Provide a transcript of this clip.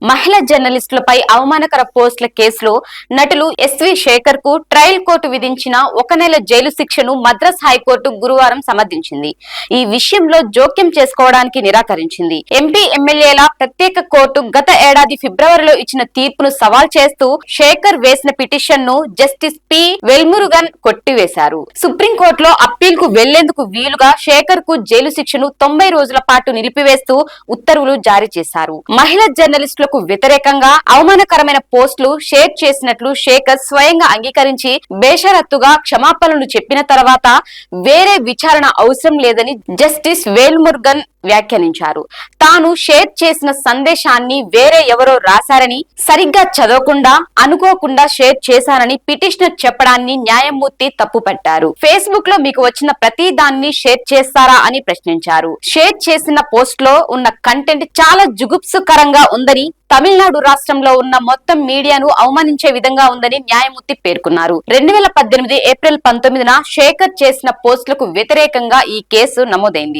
మహిళా జర్నలిస్టులపై అవమానకర పోస్టుల కేసులో నటులు ఎస్వి శేఖర్ కు ట్రయల్ కోర్టు విధించిన 1 నెల జైలు శిక్షను మద్రాస్ హైకోర్టు గురువారం సమర్థించింది. ఈ విషయంలో జోక్యం చేసుకోవడానికి నిరాకరించింది. ఎంపీ ఎమ్మెల్యేల ప్రత్యేక కోర్టు గత ఏడాది ఫిబ్రవరిలో ఇచ్చిన తీర్పును సవాల్ చేస్తూ శేఖర్ వేసిన పిటిషన్ ను జస్టిస్ పి వెల్మురుగన్ కొట్టివేశారు. సుప్రీంకోర్టులో అప్పీల్ కు వెళ్లేందుకు వీలుగా శేఖర్ కు జైలు శిక్షను 90 రోజుల పాటు నిలిపివేస్తూ ఉత్తర్వులు జారీ చేశారు. మహిళా జర్నలిస్టులకు వ్యతిరేకంగా అవమానకరమైన పోస్టులు షేర్ చేసినట్లు శేఖర్ స్వయంగా అంగీకరించి బేషరతుగా క్షమాపణలు చెప్పిన తర్వాత వేరే విచారణ అవసరం లేదని జస్టిస్ వేల్మురుగన్ వ్యాఖ్యానించారు. తాను షేర్ చేసిన సందేశాన్ని వేరే ఎవరో రాశారని, సరిగ్గా చదవకుండా అనుకోకుండా షేర్ చేశానని పిటిషనర్ చెప్పడాన్ని న్యాయమూర్తి తప్పుపట్టారు. ఫేస్బుక్ లో మీకు వచ్చిన ప్రతి దాన్ని షేర్ చేస్తారా అని ప్రశ్నించారు. షేర్ చేసిన పోస్ట్ లో ఉన్న కంటెంట్ చాలా జుగుప్సుకరంగా ఉందని, తమిళనాడు రాష్ట్రంలో ఉన్న మొత్తం మీడియాను అవమానించే విధంగా ఉందని న్యాయమూర్తి పేర్కొన్నారు. 2018 ఏప్రిల్ 19న శేఖర్ చేసిన పోస్టులకు వ్యతిరేకంగా ఈ కేసు నమోదైంది.